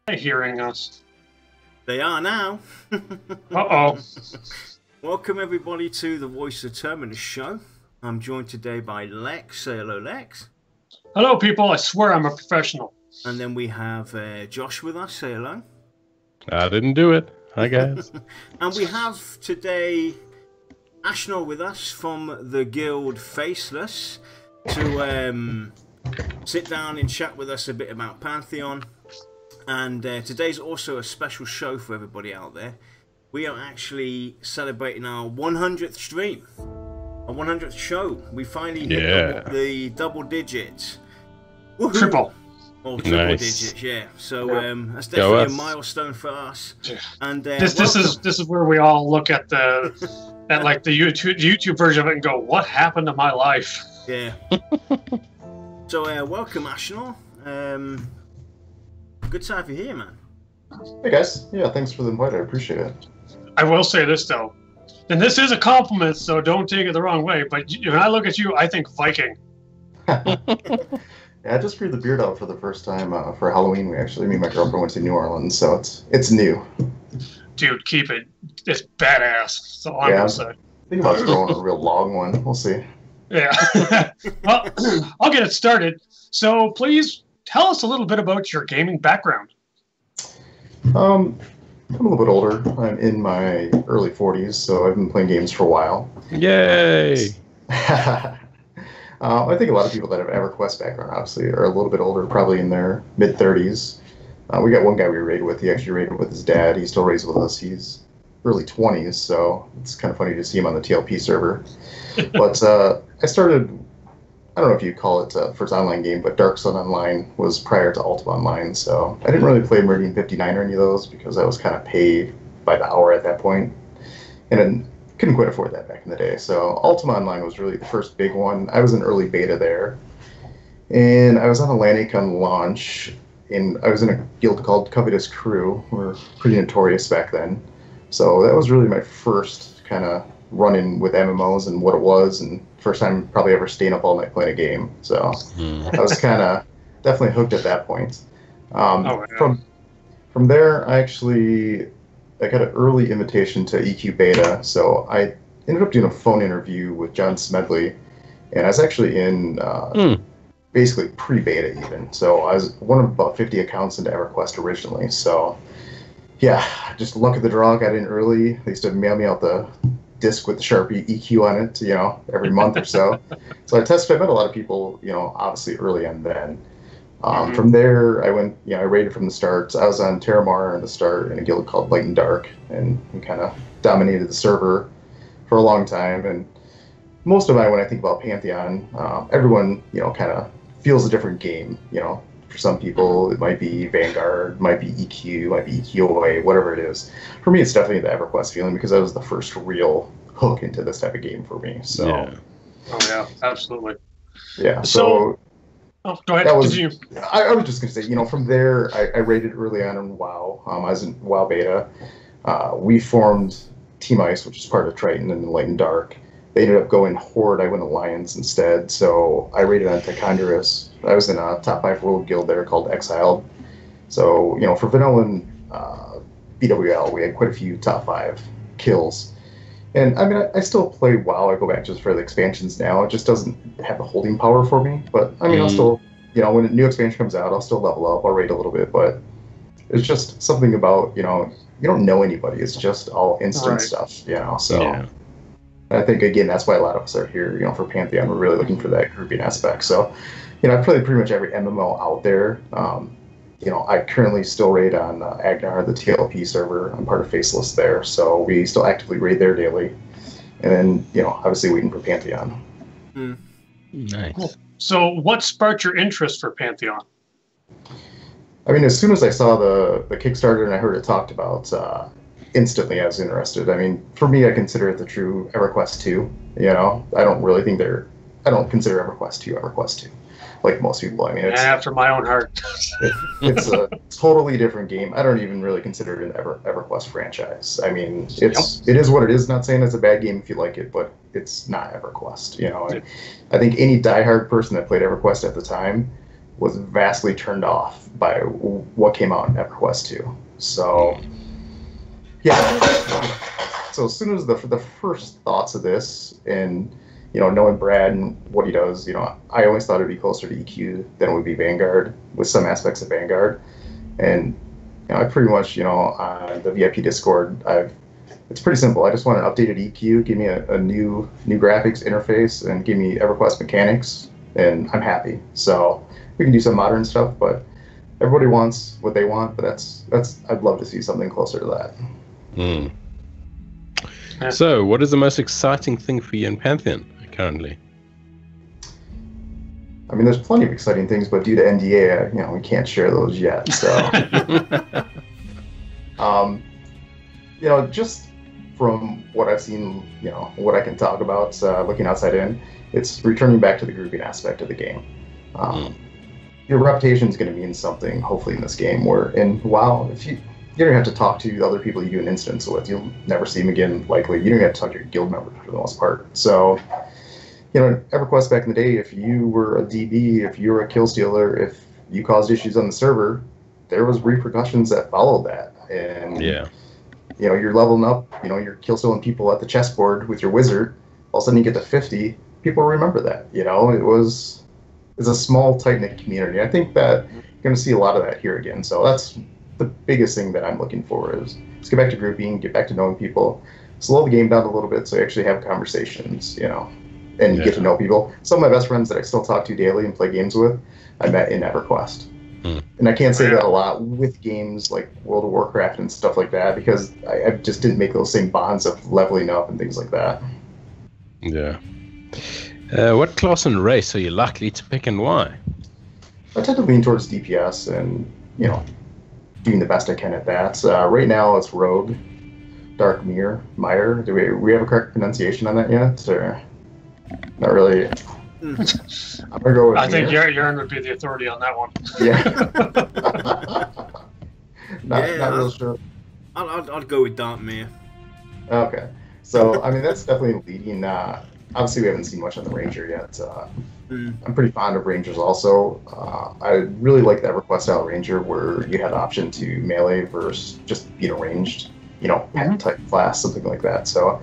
They're hearing us. They are now. Uh-oh. Welcome everybody to the Voice of Terminus show. I'm joined today by Lex. Say hello, Lex. Hello, people. I swear I'm a professional. And then we have Josh with us. Say hello. I didn't do it. Hi, guys. And we have today Ashenor with us from the Guild Faceless to sit down and chat with us a bit about Pantheon. And today's also a special show for everybody out there. We are actually celebrating our 100th stream, our 100th show. We finally hit the double digits. Woohoo! Triple. Oh, triple digits, yeah. So that's definitely a milestone for us. Yeah. And this is where we all look at the YouTube version of it and go, "What happened to my life?" Yeah. So welcome, Ashenor. Good to have you here, man. Hey guys, yeah, thanks for the invite. I appreciate it. I will say this though, and this is a compliment, so don't take it the wrong way. But when I look at you, I think Viking. Yeah, I just grew the beard out for the first time for Halloween. Me and my girlfriend went to New Orleans, so it's new. Dude, keep it. It's badass. That's all I'm gonna say. Think about growing a real long one. We'll see. Yeah. Well, I'll get it started. So please tell us a little bit about your gaming background. I'm a little bit older. I'm in my early 40s, so I've been playing games for a while. Yay! I think a lot of people that have EverQuest background, obviously, are a little bit older, probably in their mid-30s. We got one guy we raided with. He actually raided with his dad. He still raids with us. He's early 20s, so it's kind of funny to see him on the TLP server. But I started, I don't know if you'd call it first online game, but Dark Sun Online was prior to Ultima Online, so I didn't really play Meridian 59 or any of those because I was kind of paid by the hour at that point, and I couldn't quite afford that back in the day. So Ultima Online was really the first big one. I was in early beta there, and I was on a Lanicon launch, and I was in a guild called Covetous Crew. We were pretty notorious back then, so that was really my first kind of run-in with MMOs and what it was, and first time probably ever staying up all night playing a game. So I was kind of definitely hooked at that point. From there, I got an early invitation to EQ Beta, so I ended up doing a phone interview with John Smedley, and I was actually in basically pre-beta even. So I was one of about 50 accounts into EverQuest originally. So yeah, just luck of the draw, got in early. They used to mail me out the disc with the Sharpie EQ on it, every month or so. So I met a lot of people, obviously early on then. From there, I went, I raided from the start. I was on Terramar in the start in a guild called Light and Dark, and we kind of dominated the server for a long time. And most of when I think about Pantheon, everyone, kind of feels a different game. For some people, it might be Vanguard, it might be EQ, might be EQOA, whatever it is. For me, it's definitely the EverQuest feeling because that was the first real hook into this type of game for me. So, Oh yeah, absolutely. Yeah. So go ahead. I was just gonna say, from there, I raided early on in WoW. I was in WoW beta. We formed Team Ice, which is part of Triton and Light and Dark. They ended up going Horde. I went Alliance instead. So I raided on Ticonderos. I was in a top 5 world guild there called Exiled. So, for vanilla and BWL, we had quite a few top 5 kills. And I still play WoW. I go back just for the expansions now. It just doesn't have the holding power for me. But I'll still, when a new expansion comes out, I'll still level up. I'll raid a little bit. But it's just something about, you don't know anybody. It's just all instant stuff, So. Yeah. I think, again, that's why a lot of us are here, for Pantheon. We're really looking for that grouping aspect. So, I play pretty much every MMO out there. I currently still raid on Agnar, the TLP server. I'm part of Faceless there, so we still actively raid there daily. And then, obviously waiting for Pantheon. Nice. Cool. So what sparked your interest for Pantheon? As soon as I saw the Kickstarter and I heard it talked about, instantly I was interested. For me, I consider it the true EverQuest 2. I don't consider EverQuest 2 EverQuest 2, like most people. It's after my own heart. It's a totally different game. I don't even really consider it an EverQuest franchise. It is what it is. Not saying it's a bad game if you like it, but it's not EverQuest. I think any diehard person that played EverQuest at the time was vastly turned off by what came out in EverQuest 2. So, yeah. So as soon as the first thoughts of this, and knowing Brad and what he does, I always thought it'd be closer to EQ than it would be Vanguard, with some aspects of Vanguard. And I pretty much, on the VIP Discord, it's pretty simple. I just want an updated EQ, give me a new graphics interface, and give me EverQuest mechanics, and I'm happy. So we can do some modern stuff, but everybody wants what they want. But that's I'd love to see something closer to that. Mm. So, what is the most exciting thing for you in Pantheon currently? I mean, there's plenty of exciting things, but due to NDA, we can't share those yet. So, just from what I've seen, what I can talk about, looking outside in, it's returning back to the grouping aspect of the game. Your reputation is going to mean something, hopefully, in this game. Wow, if you don't have to talk to other people you do an instance with, you'll never see them again, likely. You don't have to talk to your guild members for the most part. So, EverQuest back in the day, if you were a DB, if you were a kill stealer, if you caused issues on the server, there was repercussions that followed that. And you're leveling up, you're kill stealing people at the chessboard with your wizard. All of a sudden you get to 50, people remember that. It's a small, tight-knit community. I think that you're going to see a lot of that here again. So that's the biggest thing that I'm looking for is let's get back to grouping, get back to knowing people, slow the game down a little bit so you actually have conversations, and get to know people. Some of my best friends that I still talk to daily and play games with, I met in EverQuest. And I can't say that a lot with games like World of Warcraft and stuff like that because I just didn't make those same bonds of leveling up and things like that. Yeah. What class and race are you likely to pick and why? I tend to lean towards DPS and, doing the best I can at that. Right now it's Rogue, Dark Mire. Do we have a correct pronunciation on that yet? Or not really? I'm gonna go with I think Jaren would be the authority on that one. Yeah. not real sure. I'd go with Dark Mire. Okay. So, I mean, that's definitely leading. Obviously, we haven't seen much on the Ranger yet. I'm pretty fond of Rangers also. I really like that EverQuest style Ranger where you had the option to melee versus just ranged, pet type class, something like that. So,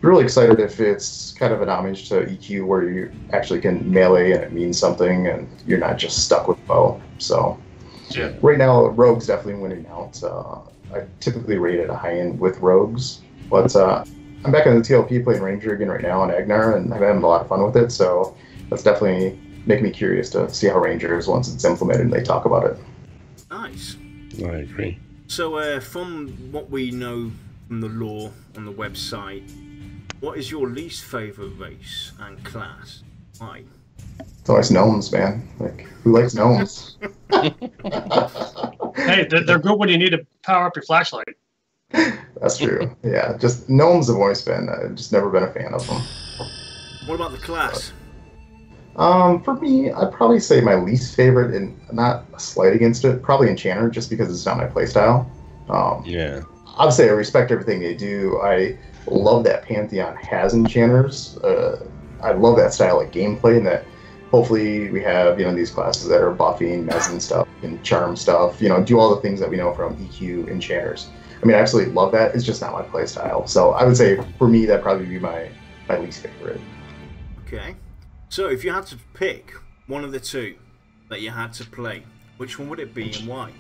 really excited if it's kind of an homage to EQ where you actually can melee and it means something and you're not just stuck with bow. So, right now, Rogue's definitely winning out. I typically rate at a high end with Rogues, but I'm back on the TLP playing Ranger again right now on Agnar, and I'm having a lot of fun with it, so that's definitely making me curious to see how Ranger is once it's implemented and they talk about it. Nice. I agree. So, from what we know from the lore on the website, what is your least favourite race and class? Why? It's always gnomes, man. Like, who likes gnomes? Hey, they're good when you need to power up your flashlight. That's true. Yeah, just gnomes have always been. I've just never been a fan of them. What about the class? For me, I'd probably say my least favorite, and not a slight against it, probably Enchanter, just because it's not my playstyle. Obviously, I respect everything they do. I love that Pantheon has Enchanters. I love that style of gameplay, and that hopefully we have these classes that are buffing, mezzing stuff, and charm stuff. Do all the things that we know from EQ Enchanters. I mean, I absolutely love that. It's just not my play style. So I would say, for me, that'd probably be my least favorite. Okay. So if you had to pick one of the two that you had to play, which one would it be and why?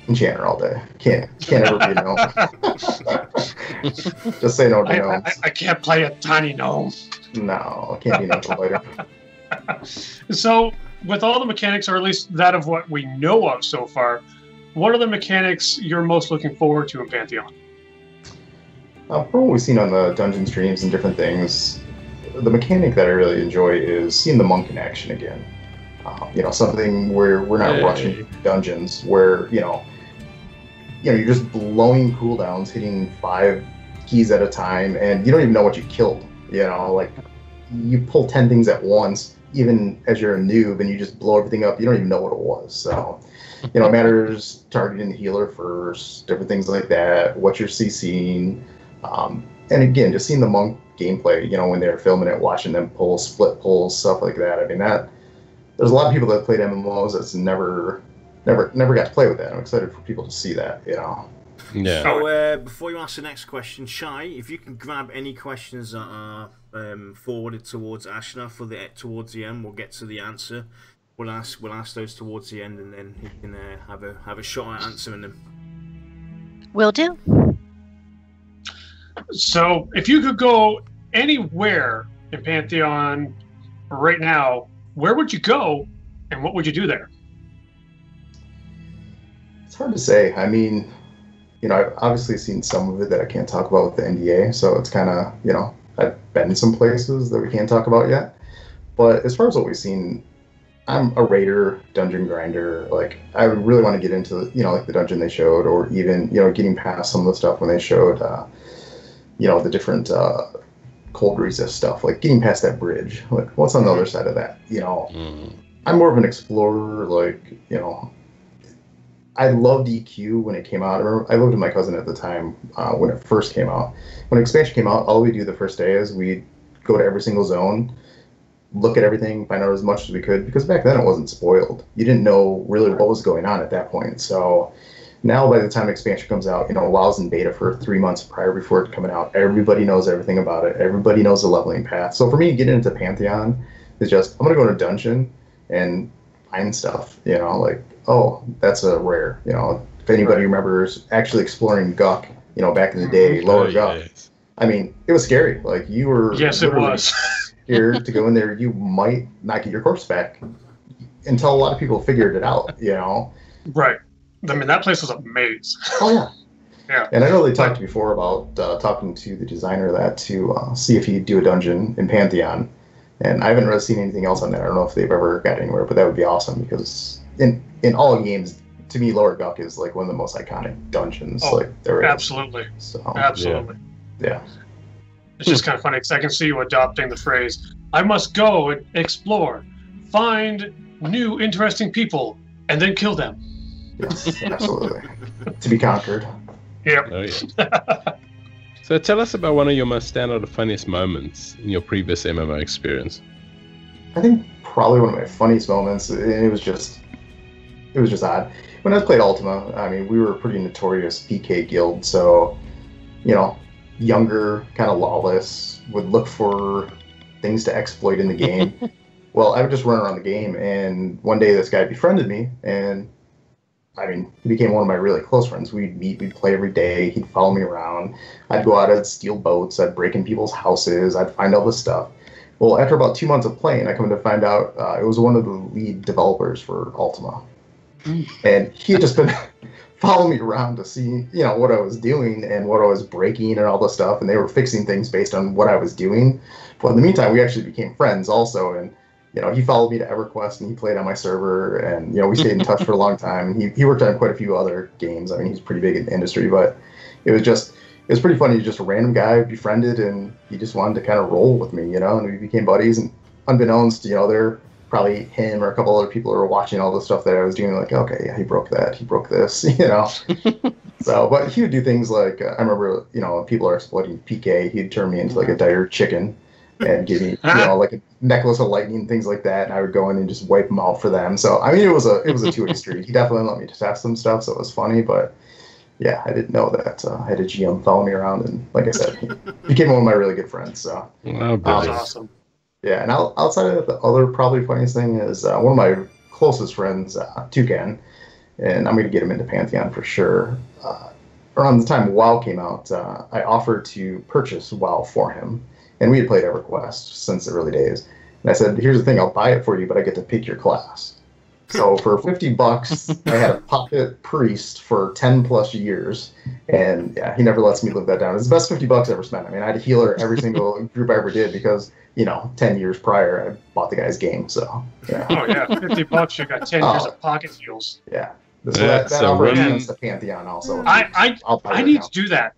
Enchanter all day. Can't ever be a gnome. Just say no to gnomes. I can't play a tiny gnome. No, can't be a gnome later. So, with all the mechanics, or at least that of what we know of so far, what are the mechanics you're most looking forward to in Pantheon? From what we've seen on the dungeon streams and different things, the mechanic that I really enjoy is seeing the monk in action again. Something where we're not rushing dungeons, where you're just blowing cooldowns, hitting 5 keys at a time, and you don't even know what you killed. Like you pull 10 things at once, even as you're a noob, and you just blow everything up. You don't even know what it was. So, it matters targeting the healer first, different things like that, what you're CCing. And again, just seeing the monk gameplay, when they're filming it, watching them pull, split pulls, stuff like that. I mean, there's a lot of people that played MMOs that's never got to play with that. I'm excited for people to see that, you know. Yeah. So before you ask the next question, Shai, if you can grab any questions that are forwarded towards Ashenor towards the end, we'll get to the answer. We'll ask those towards the end, and then he can have a shot at answering them. Will do. So, if you could go anywhere in Pantheon right now, where would you go, and what would you do there? It's hard to say. I mean, you know, I've obviously seen some of it that I can't talk about with the NDA, so it's kind of, you know, I've been some places that we can't talk about yet. But as far as what we've seen, I'm a raider, dungeon grinder. Like, I really want to get into, you know, like the dungeon they showed, or even, you know, getting past some of the stuff when they showed, you know, the different cold resist stuff, like getting past that bridge. Like, what's on the other side of that? You know, I'm more of an explorer. Like, you know, I loved EQ when it came out. I lived with my cousin at the time when it first came out. When expansion came out, all we do the first day is we'd go to every single zone, look at everything, find out as much as we could, because back then it wasn't spoiled. You didn't know really what was going on at that point. So now by the time expansion comes out, you know, WoW's in beta for 3 months prior before it coming out. Everybody knows everything about it. Everybody knows the leveling path. So for me, getting into Pantheon is just, I'm going to go to a dungeon and find stuff, you know, like, oh, that's a rare, you know, if anybody remembers actually exploring Guck, you know, back in the day, lower Guck. Yes. I mean, it was scary. Like, you were it was scared to go in there. You might not get your corpse back until a lot of people figured it out, you know. Right. I mean, that place was a maze. Oh, yeah. Yeah. And I know they talked before about talking to the designer of that to see if he'd do a dungeon in Pantheon. And I haven't really seen anything else on that. I don't know if they've ever got anywhere, but that would be awesome, because in all games, to me, Lower Guck is like one of the most iconic dungeons. Like, there is. Absolutely. So, absolutely. Yeah. It's just kind of funny because I can see you adopting the phrase, I must go and explore, find new interesting people, and then kill them. Yes, absolutely. To be conquered. Yep. Oh, yeah. So tell us about one of your most standout or funniest moments in your previous MMO experience. I think probably one of my funniest moments, and it was just odd. When I played Ultima, I mean, we were a pretty notorious PK guild, so, you know, younger, kind of lawless, would look for things to exploit in the game. Well, I would just run around the game, and one day this guy befriended me, and I mean, he became one of my really close friends. We'd meet, we'd play every day, he'd follow me around. I'd go out, I'd steal boats, I'd break in people's houses, I'd find all this stuff. Well, after about 2 months of playing, I come to find out it was one of the lead developers for Ultima. And he had just been following me around to see, you know, what I was doing and what I was breaking and all this stuff, and they were fixing things based on what I was doing. But in the meantime, we actually became friends also, and, you know, he followed me to EverQuest, and he played on my server, and, you know, we stayed in touch for a long time, and he worked on quite a few other games. I mean, he's pretty big in the industry, but it was pretty funny. Just a random guy befriended, and he just wanted to kind of roll with me, you know, and we became buddies, and unbeknownst, you know, there probably him or a couple other people who were watching all the stuff that I was doing, like, okay, yeah, he broke that, he broke this, you know. So, but he would do things like, I remember, you know, people are exploiting PK, he'd turn me into like a dire chicken and give me, you know, like a necklace of lightning, things like that, and I would go in and just wipe them out for them. So, I mean, it was a two-way street. He definitely let me test some stuff, so it was funny, but yeah, I didn't know that I had a GM follow me around, and like I said, he became one of my really good friends. So that's awesome. Yeah, and outside of that, the other probably funniest thing is one of my closest friends, Toucan, and I'm going to get him into Pantheon for sure. Around the time WoW came out, I offered to purchase WoW for him, and we had played EverQuest since the early days. And I said, here's the thing, I'll buy it for you, but I get to pick your class. So for $50, I had a puppet priest for 10 plus years, and yeah, he never lets me live that down. It's the best $50 I ever spent. I mean, I had a healer every single group I ever did because, you know, 10 years prior, I bought the guy's game. So yeah. Oh yeah, $50, you got 10 years of pocket heals. Yeah. So that offer against the Pantheon also. I need to do that.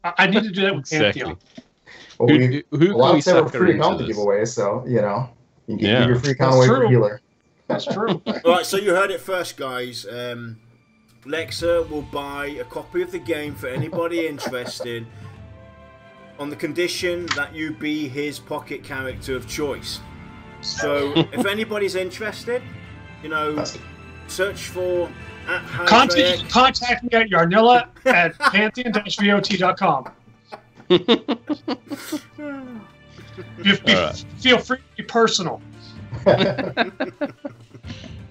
I need to do that with Pantheon. Well, a lot of them are free account to give away, so you know, you can give your free account away for healer. That's true. Alright, so you heard it first, guys. Lexa will buy a copy of the game for anybody interested on the condition that you be his pocket character of choice. So if anybody's interested, search for Contact me at Yarnilla at Pantheon-VoT.com. Feel free to be personal.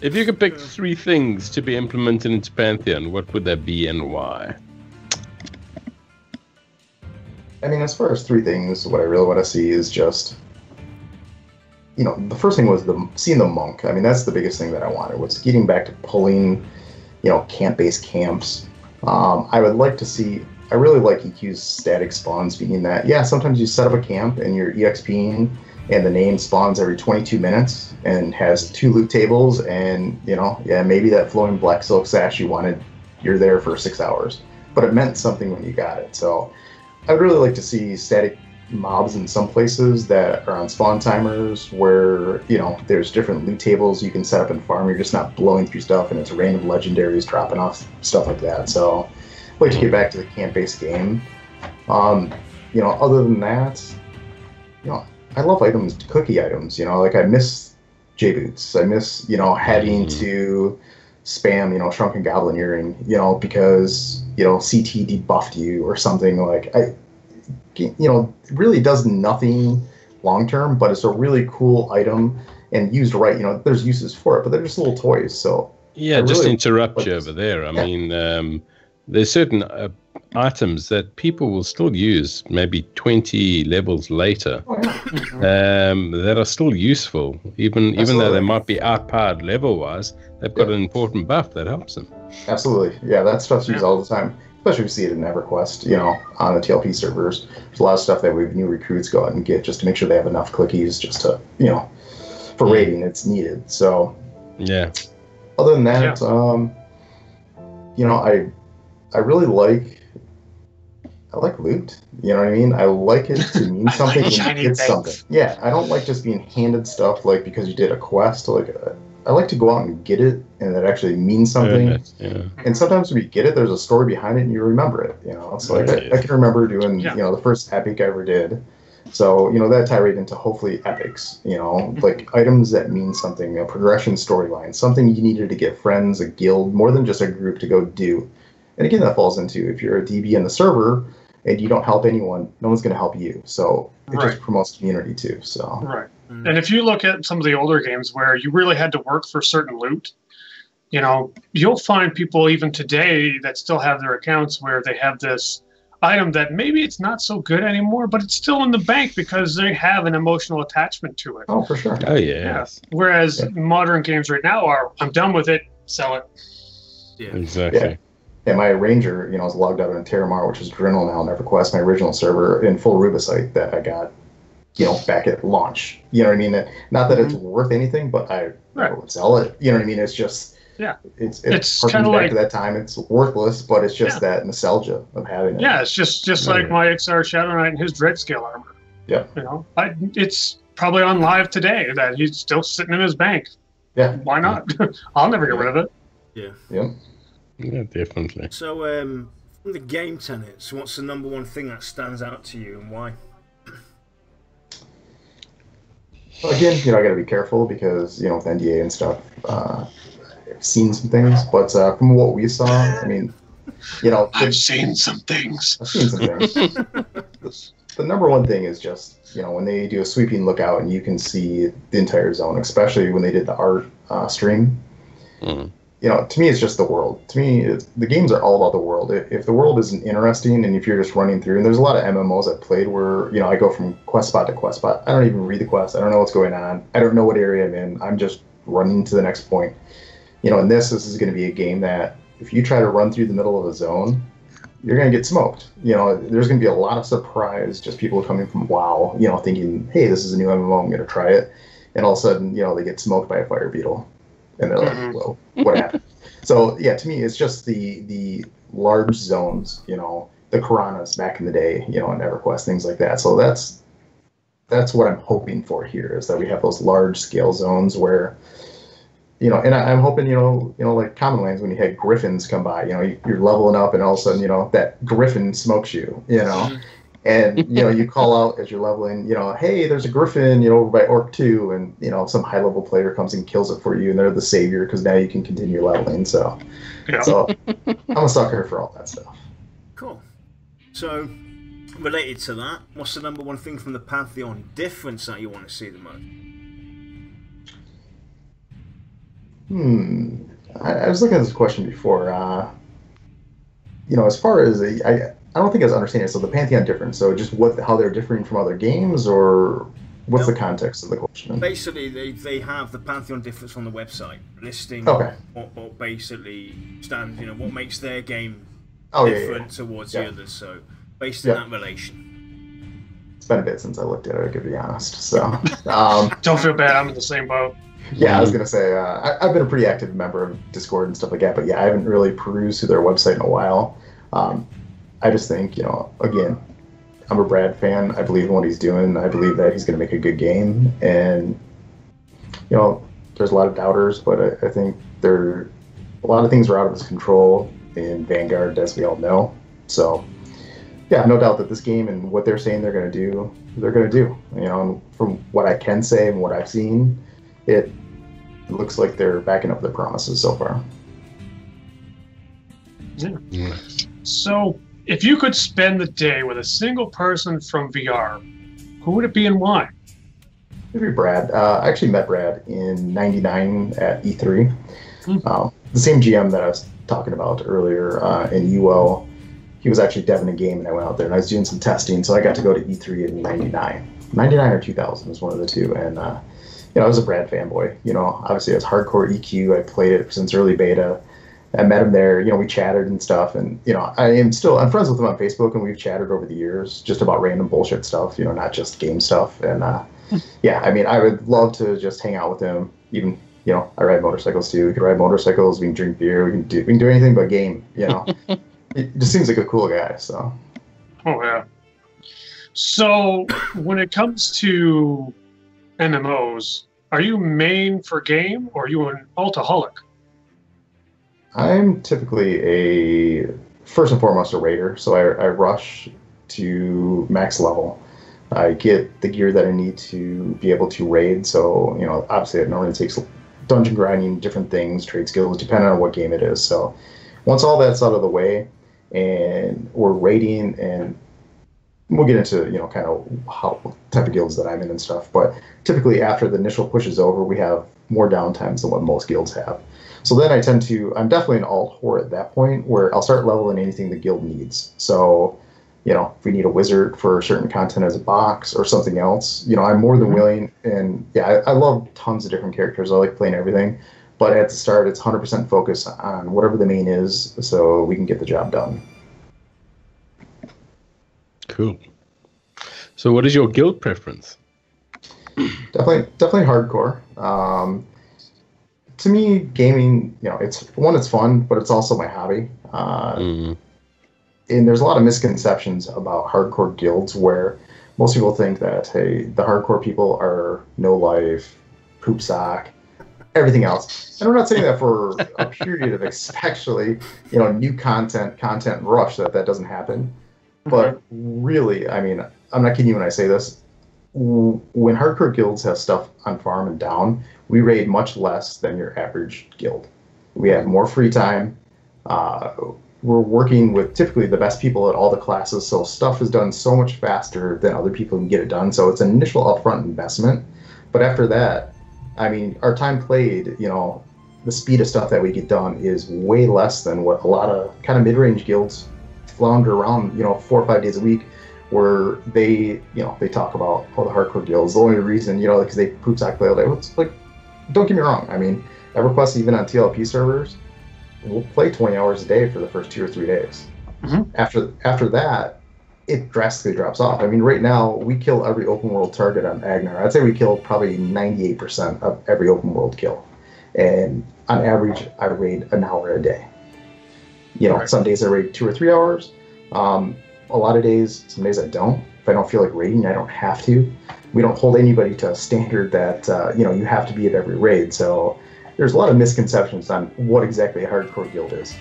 If you could pick 3 things to be implemented into Pantheon, what would that be and why? I mean, as far as 3 things, what I really want to see is just, the first thing was seeing the monk. I mean, that's the biggest thing that I wanted, was getting back to pulling, camp-based camps. I would like to see, I really like EQ's static spawns being that, sometimes you set up a camp and you're EXPing and the name spawns every 22 minutes and has 2 loot tables and, maybe that flowing black silk sash you're there for 6 hours. But it meant something when you got it. So I would really like to see static mobs in some places that are on spawn timers where, there's different loot tables you can set up and farm. You're just not blowing through stuff and it's random legendaries dropping off, stuff like that. So I'd like to get back to the camp-based game. Other than that, I love items, cookie items, I miss J-Boots. I miss, having to spam, Shrunken Goblin Earring, because, CT debuffed you or something. Really does nothing long-term, but it's a really cool item and used right, there's uses for it, but they're just little toys, so. Yeah, just to interrupt you over there. I mean, there's certain items that people will still use maybe 20 levels later that are still useful, even though they might be outpowered level-wise. They've got an important buff that helps them. Absolutely. Yeah, that stuff's used all the time, especially if you see it in EverQuest, on the TLP servers. There's a lot of stuff that new recruits go out and get just to make sure they have enough clickies just to, for raiding it's needed. So, yeah. Other than that, I really I like loot. You know what I mean? I like it to mean something when you get something. Yeah, I don't like just being handed stuff because you did a quest. I like to go out and get it, and it actually means something. Yeah. And sometimes when you get it, there's a story behind it, and you remember it. So I can remember doing the first epic I ever did. So that tied right into hopefully epics. Items that mean something, a progression storyline, something you needed to get friends, a guild, more than just a group to go do. And again, that falls into if you're a DB in the server and you don't help anyone, no one's going to help you. So it just promotes community too. So And if you look at some of the older games where you really had to work for certain loot, you'll find people even today that still have their accounts where they have this item that maybe it's not so good anymore, but it's still in the bank because they have an emotional attachment to it. Oh, for sure. Oh, yes. Whereas modern games right now are, I'm done with it, sell it. Yeah. Exactly. Yeah, my Ranger, is logged out in Terramar, which is Drinnel now, EverQuest, my original server, in full Rubicite that I got, back at launch. You know what I mean? Not that it's worth anything, but I would sell it. You know what I mean? It's just, it's kind of back to that time. It's worthless, but it's just that nostalgia of having it. Yeah, it's just like my XR Shadow Knight and his Dreadscale armor. Yeah. It's probably on live today that he's still sitting in his bank. Yeah. Why not? I'll never get rid of it. Yeah. Yeah. Yeah, definitely. So, from the game tenets, what's the number one thing that stands out to you and why? Well, again, I got to be careful because, with NDA and stuff, I've seen some things. But from what we saw, I mean, I've seen some things. I've seen some things. The number one thing is just, when they do a sweeping lookout and you can see the entire zone, especially when they did the art stream. Mm. To me, it's just the world. To me, the games are all about the world. If the world isn't interesting and if you're just running through, and there's a lot of MMOs I've played where, I go from quest spot to quest spot. I don't even read the quest. I don't know what's going on. I don't know what area I'm in. I'm just running to the next point. And this is going to be a game that if you try to run through the middle of a zone, you're going to get smoked. There's going to be a lot of surprise, just people coming from WoW, thinking, hey, this is a new MMO, I'm going to try it. And all of a sudden, they get smoked by a fire beetle. And they're like, well, what happened? So, yeah, to me, it's just the large zones, the Karanas back in the day, in EverQuest, things like that. So that's what I'm hoping for here, is that we have those large-scale zones where, and I'm hoping, like Common Lands, when you had griffins come by, you're leveling up, and all of a sudden, that griffin smokes you, And, you call out as you're leveling, hey, there's a griffin, over by Orc 2, and, some high-level player comes and kills it for you, and they're the savior because now you can continue leveling. So I'm a sucker for all that stuff. Cool. So, related to that, what's the number one thing from the Pantheon difference that you want to see the most? I was looking at this question before. As far as I don't think I was understanding it. So the Pantheon difference. So just how they're differing from other games, or what's the context of the question? Basically, they have the Pantheon difference on the website, listing what basically stands. What makes their game different towards the others. So based on that relation. It's been a bit since I looked at it, to be honest. So don't feel bad. I'm in the same boat. Yeah, I was gonna say I've been a pretty active member of Discord and stuff like that, but yeah, I haven't really perused through their website in a while. I just think, again, I'm a Brad fan. I believe in what he's doing. I believe that he's going to make a good game. And, there's a lot of doubters, but I think a lot of things are out of his control in Vanguard, as we all know. So, yeah, no doubt that this game and what they're saying they're going to do, they're going to do. From what I can say and what I've seen, it looks like they're backing up their promises so far. Yeah. So, if you could spend the day with a single person from VR, who would it be and why? It'd be Brad. I actually met Brad in '99 at E3. The same GM that I was talking about earlier in UO, he was actually deving a game, and I went out there and I was doing some testing, so I got to go to E3 in '99. 99 or 2000 was one of the two, and I was a Brad fanboy. Obviously it's hardcore EQ. I played it since early beta. I met him there, we chatted and stuff, and, I'm friends with him on Facebook, and we've chatted over the years just about random bullshit stuff, not just game stuff, and, I would love to just hang out with him, even, I ride motorcycles too, we could ride motorcycles, we can drink beer, we can do anything but game, It just seems like a cool guy, so. Oh, yeah. So, when it comes to MMOs, are you main for game, or are you an altaholic? I'm typically first and foremost a raider, so I rush to max level. I get the gear that I need to be able to raid, so, obviously it normally takes dungeon grinding, different things, trade skills, depending on what game it is. So once all that's out of the way, and we're raiding, and we'll get into, kind of how type of guilds that I'm in and stuff, but typically after the initial push is over, we have more downtimes than what most guilds have. So then I'm definitely an alt whore at that point, where I'll start leveling anything the guild needs. So, if we need a wizard for certain content as a box or something else, I'm more than willing. And yeah, I love tons of different characters. I like playing everything. But at the start, it's 100% focus on whatever the main is, so we can get the job done. Cool. So what is your guild preference? Definitely hardcore. To me, gaming, it's fun, but it's also my hobby. And there's a lot of misconceptions about hardcore guilds where most people think that, hey, the hardcore people are no life, poop sock, everything else. And I'm not saying that for a period of especially, new content rush that doesn't happen. But really, I'm not kidding you when I say this. When hardcore guilds have stuff on farm and down, we raid much less than your average guild. We have more free time. We're working with typically the best people at all the classes, so stuff is done so much faster than other people can get it done. So it's an initial upfront investment. But after that, our time played, the speed of stuff that we get done is way less than what a lot of kind of mid-range guilds flounder around, 4 or 5 days a week, where they talk about all the hardcore guilds. The only reason, because they poop sack play all day. It's like, don't get me wrong. EverQuest, even on TLP servers, we'll play 20 hours a day for the first 2 or 3 days. After that, it drastically drops off. Right now, we kill every open world target on Agnar. I'd say we kill probably 98% of every open world kill. And on average, I raid an hour a day. Some days I raid 2 or 3 hours. A lot of days, some days I don't. If I don't feel like raiding, I don't have to. We don't hold anybody to a standard that, you have to be at every raid. So there's a lot of misconceptions on what exactly a hardcore guild is.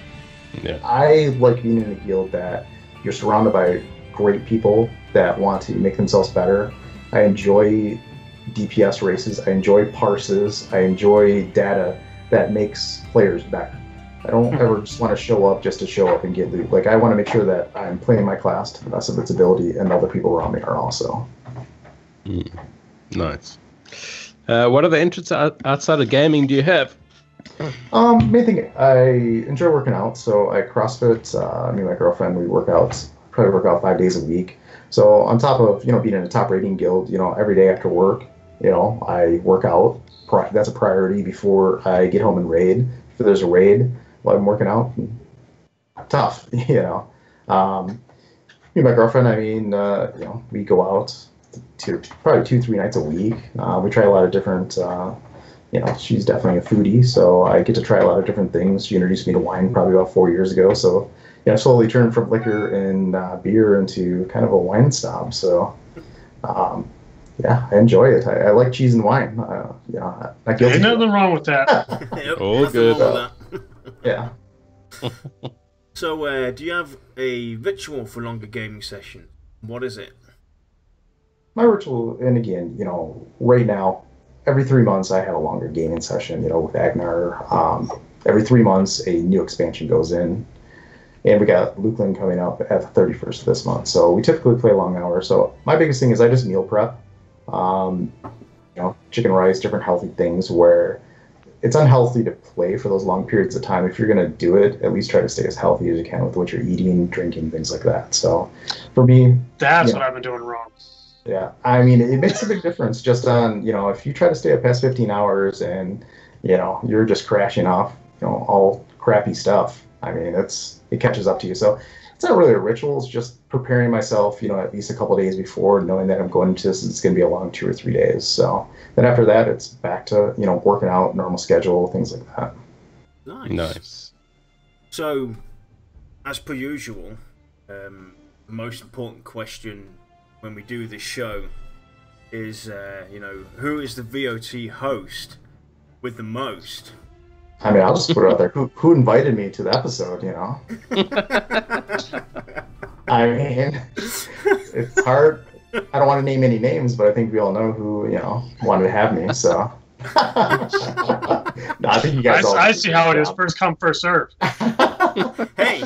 Yeah. I like being in a guild that you're surrounded by great people that want to make themselves better. I enjoy DPS races. I enjoy parses. I enjoy data that makes players better. I don't ever just want to show up just to show up and get loot. Like, I want to make sure that I'm playing my class to the best of its ability, and other people around me are also. Nice. What other interests outside of gaming do you have? Main thing, I enjoy working out. So I CrossFit. Me and my girlfriend, we probably work out 5 days a week. So on top of being in a top rating guild, every day after work, I work out. That's a priority before I get home and raid. If there's a raid while I'm working out, tough. Me and my girlfriend, we go out to probably 2-3 nights a week. We try a lot of different. She's definitely a foodie, so I get to try a lot of different things. She introduced me to wine probably about 4 years ago. So slowly turned from liquor and beer into kind of a wine snob. So. I enjoy it. I like cheese and wine. Ain't nothing wrong with that. Yep, all good. Yeah. So, do you have a ritual for longer gaming session? What is it? My ritual, and again, right now, every 3 months I have a longer gaming session. With Agnar, every 3 months a new expansion goes in, and we got Lukeland coming up at the 31st of this month. So we typically play long hours. So my biggest thing is I just meal prep. Chicken rice, different healthy things where it's unhealthy to play for those long periods of time. If you're going to do it, at least try to stay as healthy as you can with what you're eating, drinking, things like that. So for me, that's what I've been doing wrong. Yeah. It makes a big difference just on, if you try to stay up past 15 hours and, you're just crashing off, all crappy stuff. It catches up to you. So it's not really a ritual. It's just preparing myself, at least a couple of days before, knowing that I'm going into this. It's going to be a long 2 or 3 days. So then after that, it's back to, working out, normal schedule, things like that. Nice. So, as per usual, the most important question when we do this show is, who is the VoT host with the most? I'll just put it out there. Who invited me to the episode, It's hard. I don't want to name any names, but I think we all know who, wanted to have me, so. No, I think you guys I see how it is. First come, first serve. Hey,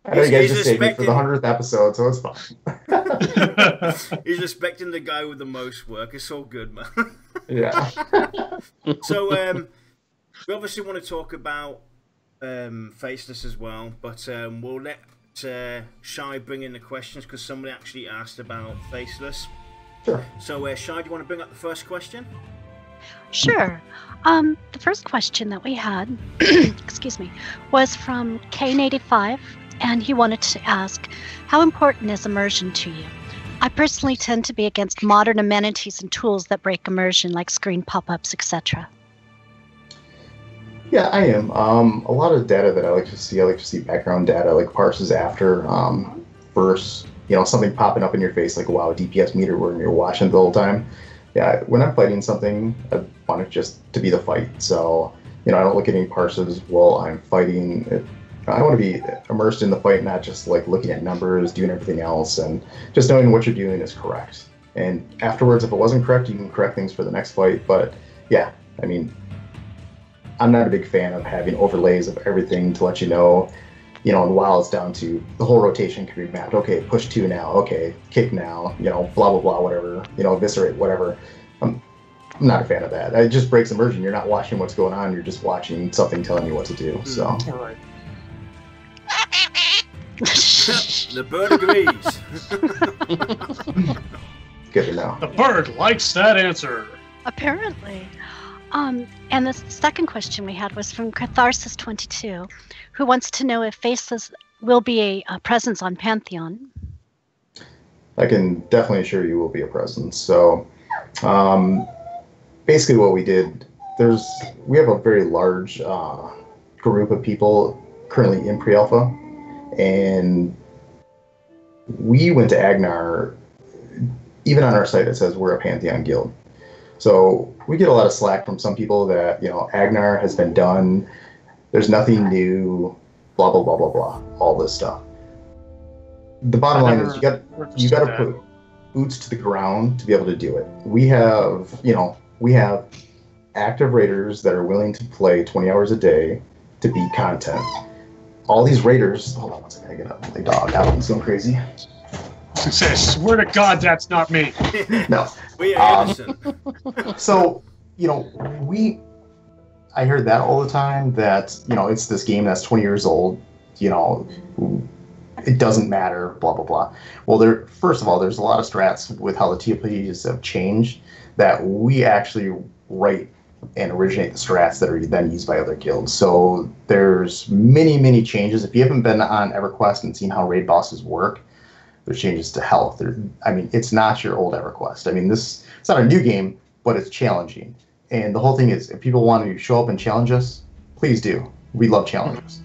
I know you guys just saved me for the 100th episode, so it's fine. He's respecting the guy with the most work. It's all good, man. Yeah. So, we obviously want to talk about Faceless as well, but we'll let Shy bring in the questions because somebody actually asked about Faceless. Sure. So, Shy, do you want to bring up the first question? Sure. The first question that we had, excuse me, was from Kane85, and he wanted to ask, how important is immersion to you? I personally tend to be against modern amenities and tools that break immersion, like screen pop-ups, etc. Yeah, I am. A lot of data that I like to see background data, like parses after, versus, something popping up in your face, like, wow, DPS meter when you're watching the whole time. Yeah, when I'm fighting something, I want it just to be the fight. So, I don't look at any parses while I'm fighting. I want to be immersed in the fight, not just like looking at numbers, doing everything else, and just knowing what you're doing is correct. And afterwards, if it wasn't correct, you can correct things for the next fight. But yeah, I'm not a big fan of having overlays of everything to let you know, and while it's down to the whole rotation can be mapped. Okay, push 2 now. Okay, kick now. Blah blah blah, whatever. Eviscerate, whatever. I'm not a fan of that. It just breaks immersion. You're not watching what's going on. You're just watching something telling you what to do. So. All right. The bird agrees. Good to know. The bird likes that answer. Apparently. And the second question we had was from Catharsis22, who wants to know if Faceless will be a presence on Pantheon. I can definitely assure you will be a presence. So, basically what we did, we have a very large group of people currently in pre-alpha, and we went to Agnar. Even on our site it says we're a Pantheon guild. So we get a lot of slack from some people that, Agnar has been done, there's nothing new, blah, blah, blah, blah, blah, all this stuff. the bottom line is you got to put boots to the ground to be able to do it. We have active raiders that are willing to play 20 hours a day to beat content. All these raiders, hold on one second, I get up. My dog out, he's going crazy. I swear to God, that's not me. No. We are innocent. So, I heard that all the time, that, it's this game that's 20 years old, it doesn't matter, blah, blah, blah. Well, first of all, there's a lot of strats with how the TPs have changed that we actually write and originate the strats that are then used by other guilds. So there's many, many changes. If you haven't been on EverQuest and seen how raid bosses work, there's changes to health. It's not your old EverQuest. It's not a new game, but it's challenging. And the whole thing is, if people want to show up and challenge us, please do. We love challenges.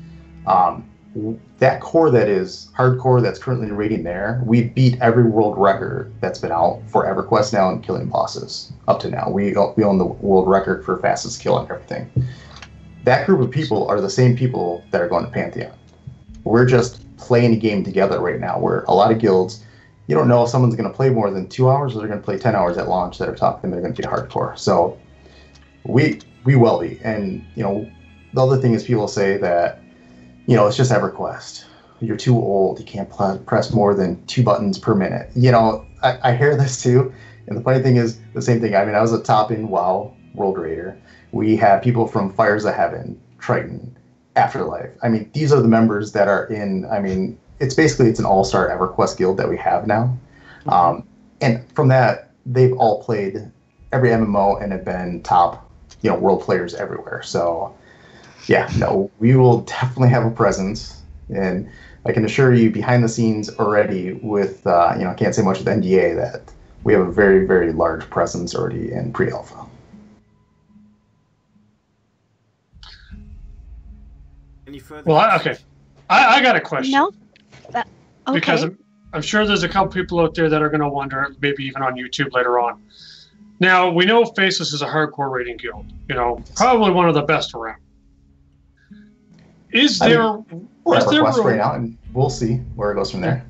That core that is hardcore that's currently raiding there, we beat every world record that's been out for EverQuest now in killing bosses up to now. We own the world record for fastest kill and everything. That group of people are the same people that are going to Pantheon. We're just playing a game together right now, where a lot of guilds, you don't know if someone's going to play more than 2 hours or they're going to play 10 hours at launch that are top and they're going to be hardcore. So we will be. And, the other thing is people say that, it's just EverQuest. You're too old. You can't press more than 2 buttons per minute. I hear this too. And the funny thing is the same thing. I was a top in WoW World Raider. We have people from Fires of Heaven, Triton, Afterlife. These are the members that are in, it's an all-star EverQuest guild that we have now. And from that, they've all played every MMO and have been top, world players everywhere. So, yeah, no, we will definitely have a presence. And I can assure you, behind the scenes already with, I can't say much with NDA, that we have a very, very large presence already in pre-alpha. Any further? Well, okay. I got a question. No. Okay. Because I'm sure there's a couple people out there that are going to wonder, maybe even on YouTube later on. Now, we know Faceless is a hardcore raiding guild. Probably one of the best around. We're at EverQuest right now, and we'll see where it goes from there.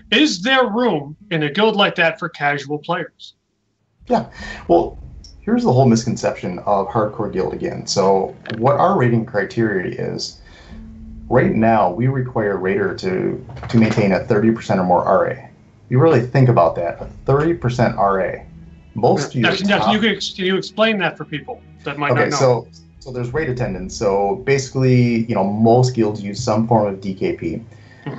Is there room in a guild like that for casual players? Yeah. Well, here's the whole misconception of hardcore guild again. So what our rating criteria is, right now we require a raider to maintain a 30% or more RA. You really think about that, a 30% RA. Most can you explain that for people that might not know? So there's raid attendance. So basically, most guilds use some form of DKP,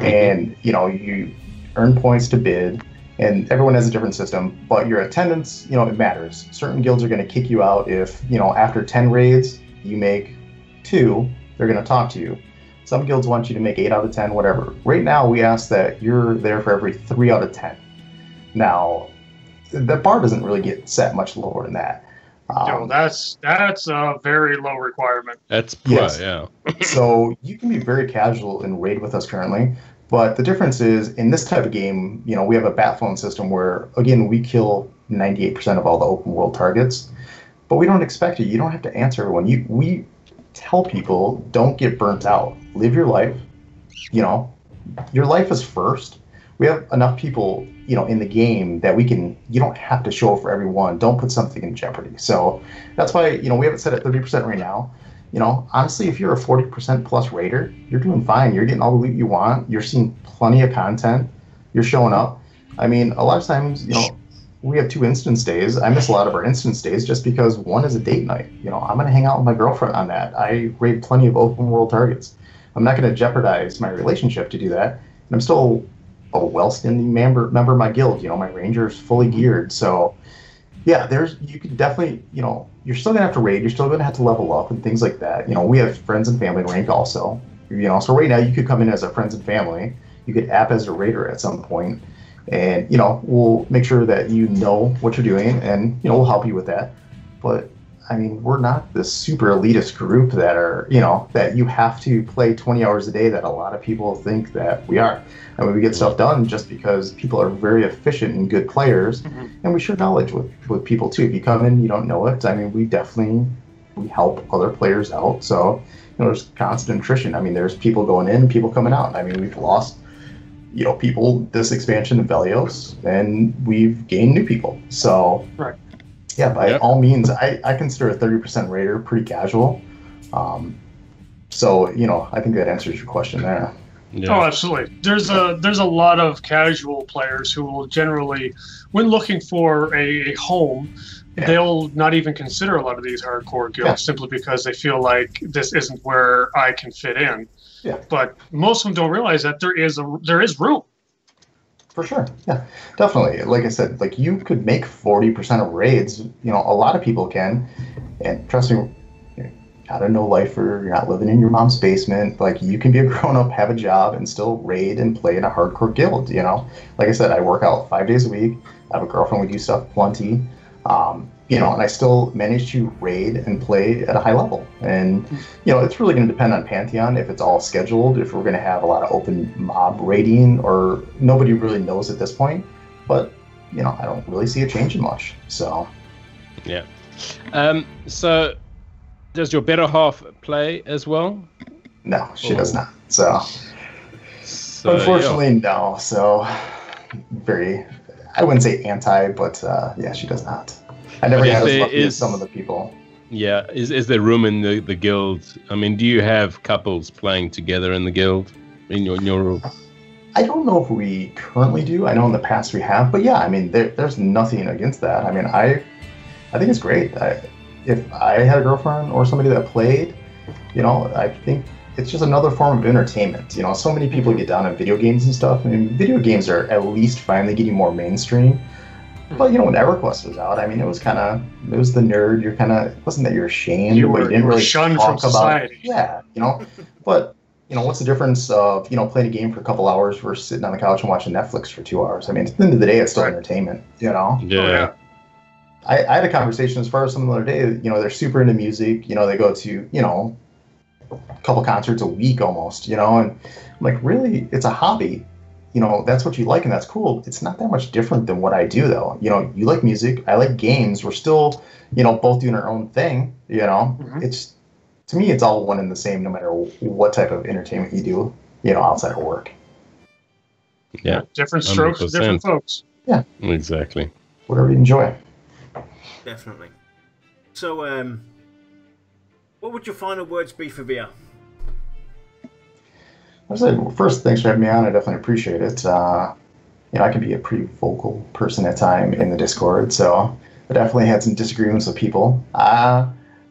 and you earn points to bid, and everyone has a different system. But your attendance, it matters. Certain guilds are going to kick you out if after 10 raids you make 2, they're going to talk to you. Some guilds want you to make 8 out of 10, whatever. Right now, we ask that you're there for every 3 out of 10. Now, the bar doesn't really get set much lower than that. That's a very low requirement. That's yeah. So you can be very casual and raid with us currently, but the difference is in this type of game, we have a bat phone system where, again, we kill 98% of all the open world targets, but we don't expect it. You don't have to answer everyone. We tell people, don't get burnt out. Live your life. Your life is first. We have enough people, in the game that you don't have to show up for everyone. Don't put something in jeopardy. So that's why, we have it set at 30% right now. Honestly, if you're a 40% plus raider, you're doing fine. You're getting all the loot you want. You're seeing plenty of content. You're showing up. A lot of times, we have 2 instance days. I miss a lot of our instance days just because one is a date night. I'm going to hang out with my girlfriend on that. I raid plenty of open world targets. I'm not going to jeopardize my relationship to do that. And I'm still a well-standing member of my guild. My ranger's fully geared. So, yeah, you could definitely, you're still gonna have to raid. You're still gonna have to level up and things like that. We have friends and family rank also. So right now you could come in as a friends and family. You could app as a raider at some point, and we'll make sure that you know what you're doing, and we'll help you with that. But we're not this super elitist group that are, that you have to play 20 hours a day that a lot of people think that we are. We get stuff done just because people are very efficient and good players, and we share knowledge with people too. If you come in, you don't know it. We help other players out. So, there's constant attrition. There's people going in, people coming out. We've lost people this expansion of Velios, and we've gained new people. So, Right. Yeah, by all means, I consider a 30% raider pretty casual. So, I think that answers your question there. Yeah. Oh, absolutely. There's a lot of casual players who will generally, when looking for a home, they'll not even consider a lot of these hardcore guilds simply because they feel like this isn't where I can fit in. Yeah. But most of them don't realize that there is room. For sure. Yeah, definitely. Like I said, like you could make 40% of raids. A lot of people can. And trust me, you're not a no-lifer. You're not living in your mom's basement. Like you can be a grown-up, have a job, and still raid and play in a hardcore guild. Like I said, I work out 5 days a week. I have a girlfriend. We do stuff plenty. And I still manage to raid and play at a high level. And, it's really going to depend on Pantheon if it's all scheduled, if we're going to have a lot of open mob raiding, or nobody really knows at this point. But, I don't really see it changing much. So, yeah. So, does your better half play as well? No, she does not. So unfortunately, no. So, I wouldn't say anti, but she does not. I never had as lucky as some of the people. Yeah, is there room in the guild? I mean, do you have couples playing together in the guild? In your I don't know if we currently do. I know in the past we have, but yeah, I mean, there's nothing against that. I mean, I think it's great. If I had a girlfriend or somebody that played, I think it's just another form of entertainment. So many people get down on video games and stuff. I mean, video games are at least finally getting more mainstream. But when EverQuest was out, I mean, it was the nerd. It wasn't that you're ashamed, but you didn't really shunned talk from society. Yeah, But what's the difference of playing a game for a couple hours versus sitting on the couch and watching Netflix for 2 hours? I mean, at the end of the day, it's still entertainment. Yeah. I had a conversation as far as some other day. They're super into music. They go to a couple concerts a week almost. And I'm like, really, it's a hobby. That's what you like, and that's cool. It's not that much different than what I do, though. You like music, I like games. We're still, both doing our own thing. It's, to me, it's all one and the same, no matter what type of entertainment you do, outside of work. Yeah, different strokes, 100%. different folks. Yeah, exactly. Whatever you enjoy. Definitely. So, what would your final words be for VR? I said, first, thanks for having me on. I definitely appreciate it. I can be a pretty vocal person at time in the Discord, so I definitely had some disagreements with people. I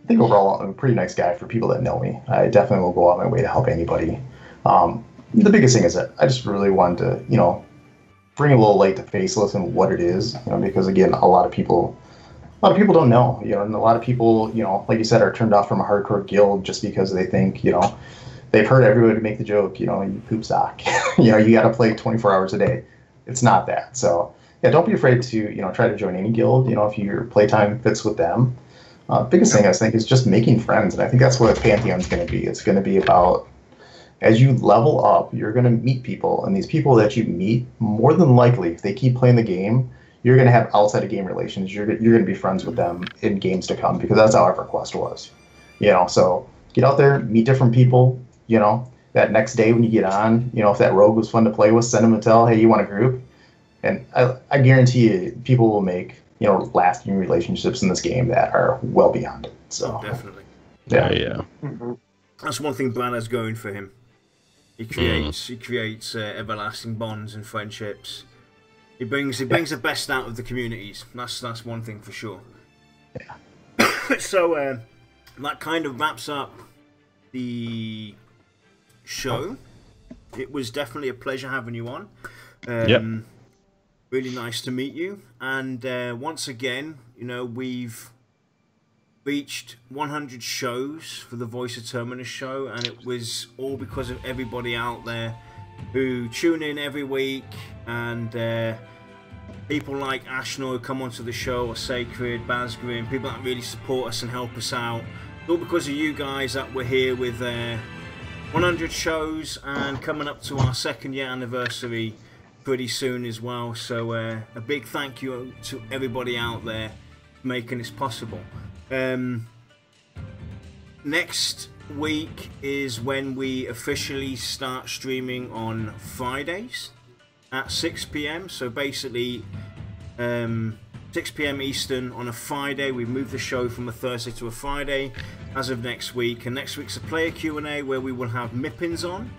think overall I'm a pretty nice guy for people that know me. I definitely will go out my way to help anybody. The biggest thing is that I just really wanted to, bring a little light to Faceless and what it is, because again, a lot of people don't know, and a lot of people, like you said, are turned off from a hardcore guild just because they think, they've heard everybody make the joke, you poop sock. You got to play 24 hours a day. It's not that. So, yeah, don't be afraid to, try to join any guild, if your playtime fits with them. Biggest thing, I think, is just making friends. And I think that's what Pantheon's going to be. It's going to be about, as you level up, you're going to meet people. And these people that you meet, more than likely, if they keep playing the game, you're going to have outside of game relations. You're going to be friends with them in games to come, because that's how EverQuest was. So get out there, meet different people. That next day when you get on, if that rogue was fun to play with, send them a tell, hey, you want a group? And I guarantee you, people will make, lasting relationships in this game that are well beyond it. So definitely. Yeah. Mm-hmm. That's one thing Brad has going for him. He creates everlasting bonds and friendships. He brings the best out of the communities. That's one thing for sure. Yeah. So that kind of wraps up the show. It was definitely a pleasure having you on. Really nice to meet you. And once again, we've reached 100 shows for the Voice of Terminus show, and it was all because of everybody out there who tune in every week, and people like Ashenor who come onto the show, or Sacred, Basgrim, people that really support us and help us out. It's all because of you guys that we're here with 100 shows, and coming up to our 2nd year anniversary pretty soon as well. So a big thank you to everybody out there making this possible. Next week is when we officially start streaming on Fridays. at 6 p.m. So basically, 6 p.m. Eastern on a Friday. We've moved the show from a Thursday to a Friday as of next week. And next week's a player Q&A where we will have Mippins on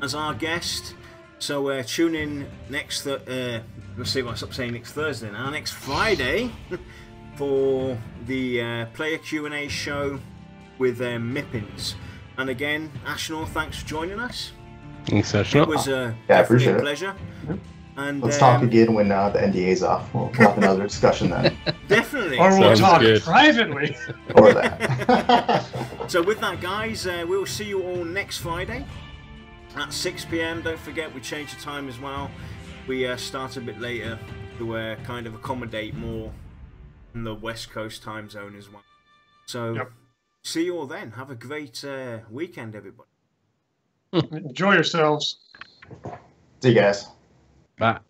as our guest. So tune in next. Let's see what I stop saying next Thursday now. Next Friday for the player Q&A show with Mippins. And again, Ashenor, thanks for joining us. Thanks, Ashenor. It was definitely a pleasure. And let's talk again when the NDA's off. We'll have another discussion then. Definitely. Or we'll Sounds talk good. privately. Or that. So with that, guys, we'll see you all next Friday at 6 p.m. Don't forget, we changed the time as well. We start a bit later to kind of accommodate more in the West Coast time zone as well. So see you all then. Have a great weekend, everybody. Enjoy yourselves. See you guys. Bye.